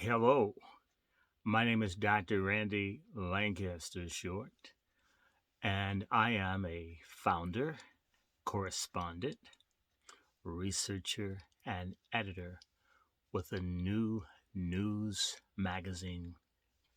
Hello, my name is Dr. Randy Lancaster-Short, and I am a founder, correspondent, researcher, and editor with a new news magazine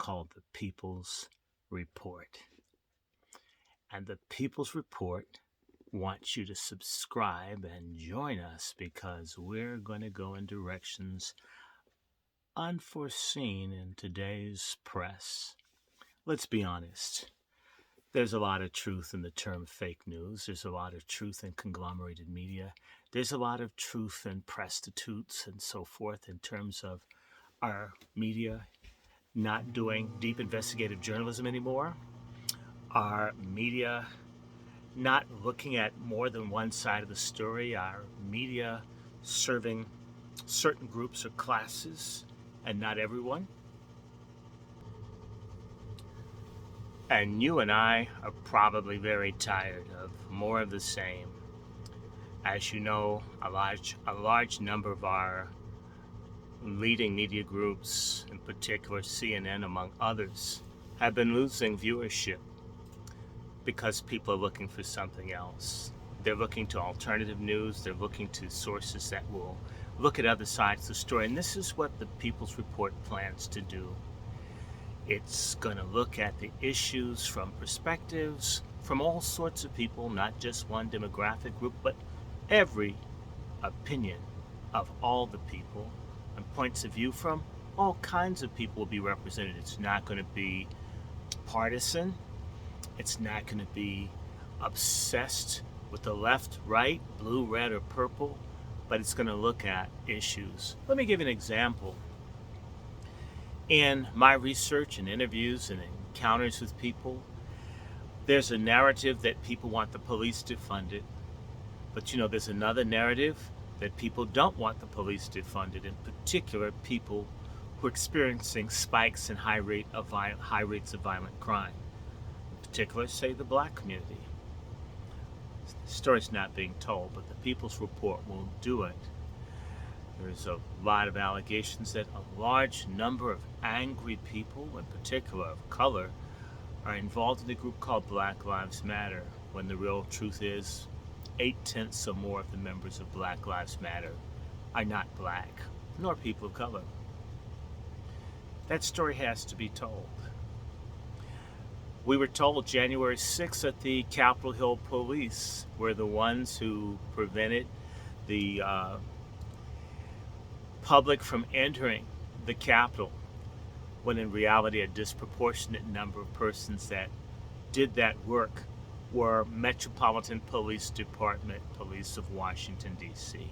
called The People's Report. And The People's Report wants you to subscribe and join us because we're going to go in directions unforeseen in today's press. Let's be honest. There's a lot of truth in the term fake news. There's a lot of truth in conglomerated media. There's a lot of truth in prostitutes and so forth in terms of our media not doing deep investigative journalism anymore. Our media not looking at more than one side of the story. Our media serving certain groups or classes and not everyone. And you and I are probably very tired of more of the same. As you know, a large number of our leading media groups, in particular CNN among others, have been losing viewership because people are looking for something else. They're looking to alternative news. They're looking to sources that will look at other sides of the story. And this is what the People's Report plans to do. It's going to look at the issues from perspectives from all sorts of people, not just one demographic group, but every opinion of all the people and points of view from all kinds of people will be represented. It's not going to be partisan. It's not going to be obsessed with the left, right, blue, red, or purple, but it's going to look at issues. Let me give you an example. In my research and interviews and encounters with people, there's a narrative that people want the police to fund it. But there's another narrative that people don't want the police to fund it, in particular people who are experiencing spikes in high rates of violent crime. In particular, say the black community. The story's not being told, but the People's Report will do it. There's a lot of allegations that a large number of angry people, in particular of color, are involved in a group called Black Lives Matter, when the real truth is 8/10 or more of the members of Black Lives Matter are not black, nor people of color. That story has to be told. We were told January 6th that the Capitol Hill police were the ones who prevented the public from entering the Capitol, when in reality a disproportionate number of persons that did that work were Metropolitan Police Department police of Washington, D.C.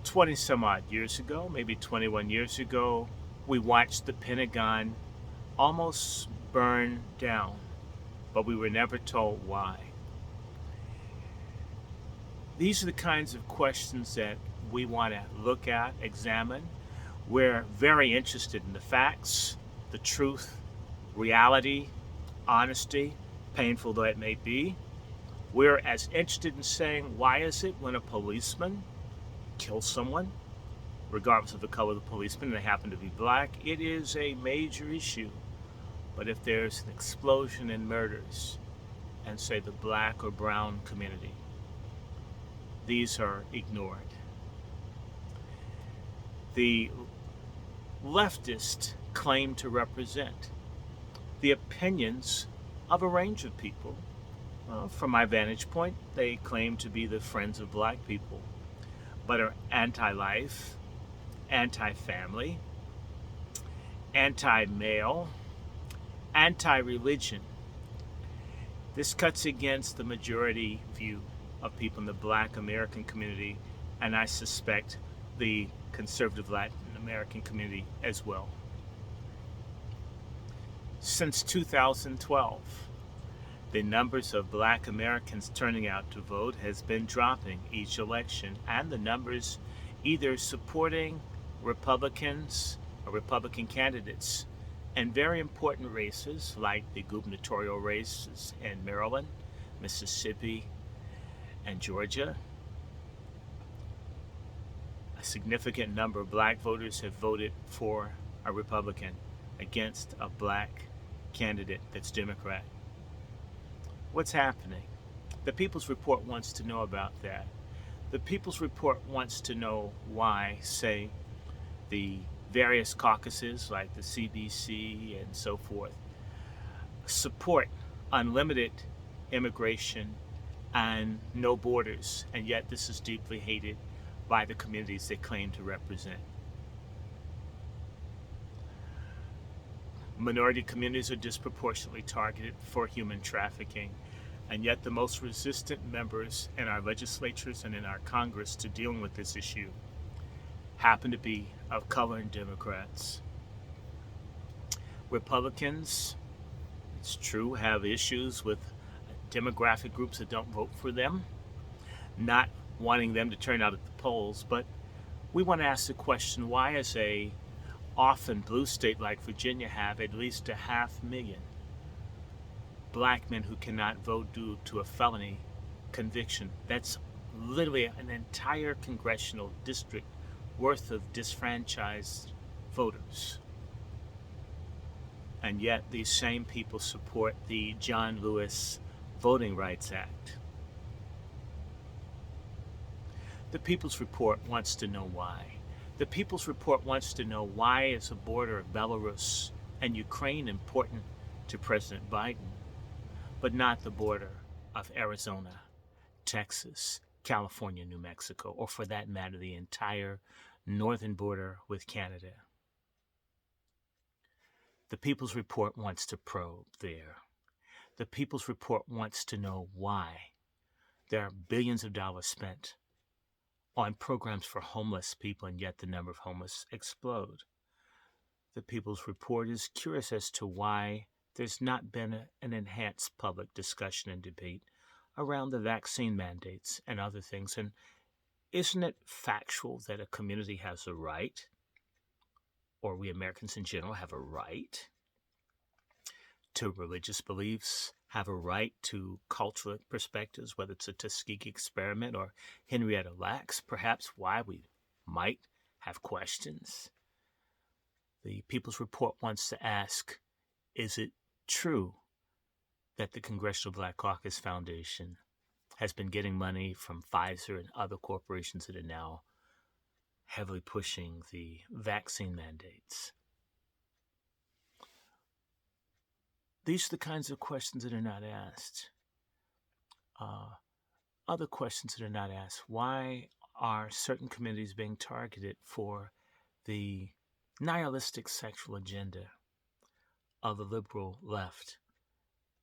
20 some odd years ago, maybe 21 years ago, we watched the Pentagon almost burn down, but we were never told why. These are the kinds of questions that we want to look at, examine. We're very interested in the facts, the truth, reality, honesty, painful though it may be. We're as interested in saying, why is it when a policeman kills someone, regardless of the color of the policeman, and they happen to be black, it is a major issue. But if there's an explosion in murders, and say the black or brown community, these are ignored. The leftists claim to represent the opinions of a range of people. From my vantage point, they claim to be the friends of black people, but are anti-life, anti-family, anti-male, anti-religion. This cuts against the majority view of people in the black American community, and I suspect the conservative Latin American community as well. Since 2012, the numbers of black Americans turning out to vote has been dropping each election, and the numbers either supporting Republicans or Republican candidates in very important races like the gubernatorial races in Maryland, Mississippi, and Georgia, significant number of black voters have voted for a Republican against a black candidate that's Democrat. What's happening? The People's Report wants to know about that. The People's Report wants to know why, say, the various caucuses like the CBC and so forth support unlimited immigration and no borders, and yet this is deeply hated by the communities they claim to represent. Minority communities are disproportionately targeted for human trafficking, and yet the most resistant members in our legislatures and in our Congress to dealing with this issue happen to be of color and Democrats. Republicans, it's true, have issues with demographic groups that don't vote for them, not wanting them to turn out at the polls, but we want to ask the question, why is a often blue state like Virginia have at least 500,000 black men who cannot vote due to a felony conviction? That's literally an entire congressional district worth of disfranchised voters. And yet these same people support the John Lewis Voting Rights Act. The People's Report wants to know why. The People's Report wants to know why is the border of Belarus and Ukraine important to President Biden, but not the border of Arizona, Texas, California, New Mexico, or for that matter, the entire northern border with Canada. The People's Report wants to probe there. The People's Report wants to know why there are billions of dollars spent on programs for homeless people, and yet the number of homeless explode. The People's Report is curious as to why there's not been an enhanced public discussion and debate around the vaccine mandates and other things. And isn't it factual that a community has a right, or we Americans in general have a right to religious beliefs, have a right to cultural perspectives, whether it's a Tuskegee experiment or Henrietta Lacks, perhaps why we might have questions? The People's Report wants to ask, is it true that the Congressional Black Caucus Foundation has been getting money from Pfizer and other corporations that are now heavily pushing the vaccine mandates? These are the kinds of questions that are not asked. Other questions that are not asked. Why are certain communities being targeted for the nihilistic sexual agenda of the liberal left?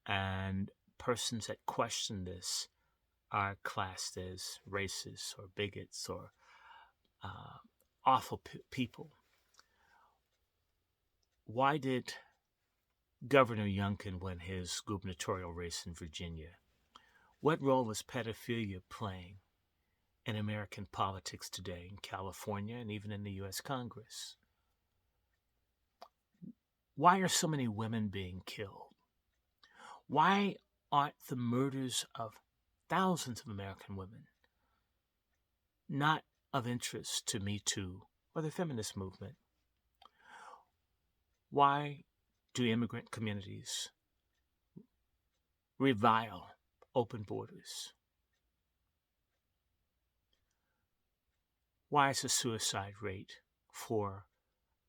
And persons that question this are classed as racists or bigots or awful people. Why did Governor Youngkin win his gubernatorial race in Virginia? What role is pedophilia playing in American politics today, in California and even in the U.S. Congress? Why are so many women being killed? Why aren't the murders of thousands of American women not of interest to Me Too or the feminist movement? Why do immigrant communities revile open borders? Why is the suicide rate for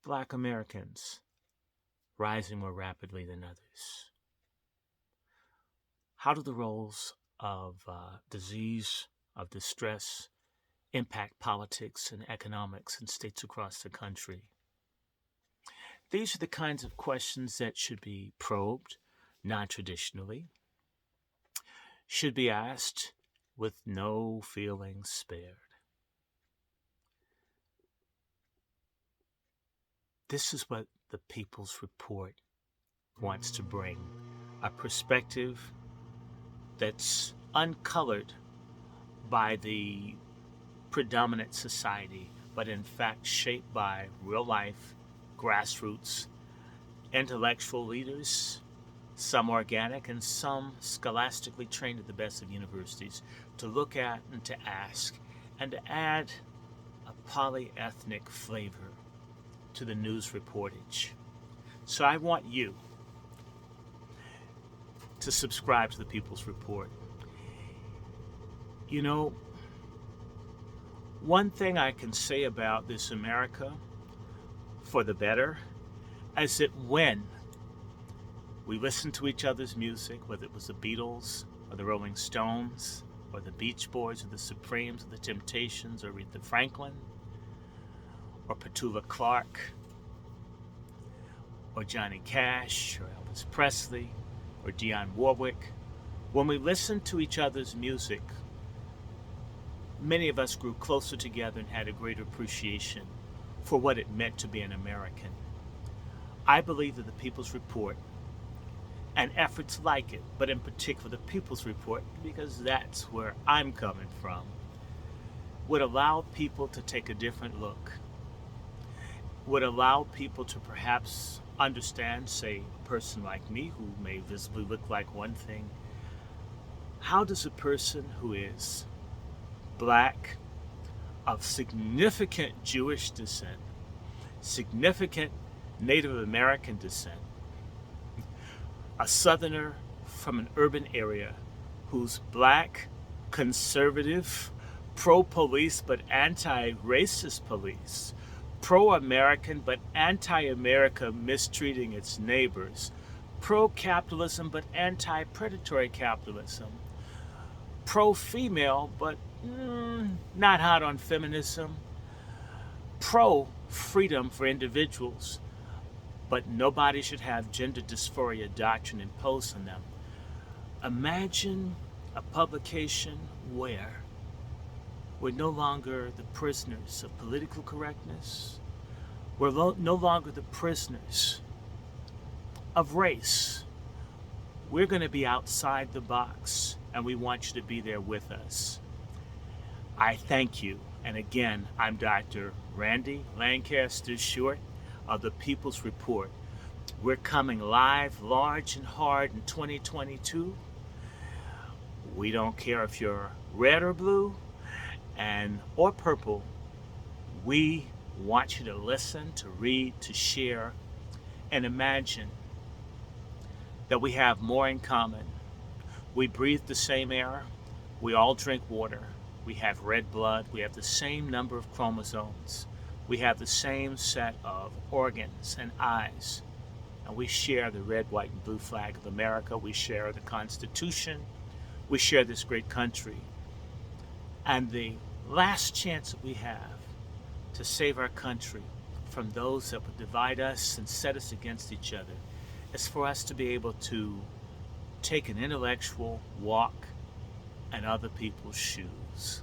Black Americans rising more rapidly than others? How do the roles of disease, of distress, impact politics and economics in states across the country? These are the kinds of questions that should be probed non-traditionally, should be asked with no feelings spared. This is what the People's Report wants to bring, a perspective that's uncolored by the predominant society, but in fact shaped by real life, grassroots, intellectual leaders, some organic and some scholastically trained at the best of universities, to look at and to ask and to add a polyethnic flavor to the news reportage. So I want you to subscribe to the People's Report. You know, one thing I can say about this America for the better is that when we listen to each other's music, whether it was the Beatles or the Rolling Stones or the Beach Boys or the Supremes or the Temptations or Aretha Franklin or Petula Clark or Johnny Cash or Elvis Presley or Dionne Warwick, when we listen to each other's music, many of us grew closer together and had a greater appreciation for what it meant to be an American. I believe that the People's Report and efforts like it, but in particular the People's Report, because that's where I'm coming from, would allow people to take a different look, would allow people to perhaps understand, say, a person like me who may visibly look like one thing. How does a person who is black, of significant Jewish descent, significant Native American descent, a Southerner from an urban area who's black, conservative, pro-police but anti-racist police, pro-American but anti-America mistreating its neighbors, pro-capitalism but anti-predatory capitalism, pro-female but not hot on feminism, pro-freedom for individuals, but nobody should have gender dysphoria doctrine imposed on them. Imagine a publication where we're no longer the prisoners of political correctness. We're no longer the prisoners of race. We're going to be outside the box, and we want you to be there with us. I thank you. And again, I'm Dr. Randy Lancaster-Short of the People's Report. We're coming live, large and hard in 2022. We don't care if you're red or blue or purple. We want you to listen, to read, to share, and imagine that we have more in common. We breathe the same air. We all drink water. We have red blood. We have the same number of chromosomes. We have the same set of organs and eyes. And we share the red, white, and blue flag of America. We share the Constitution. We share this great country. And the last chance that we have to save our country from those that would divide us and set us against each other is for us to be able to take an intellectual walk in other people's shoes.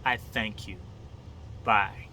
I thank you. Bye.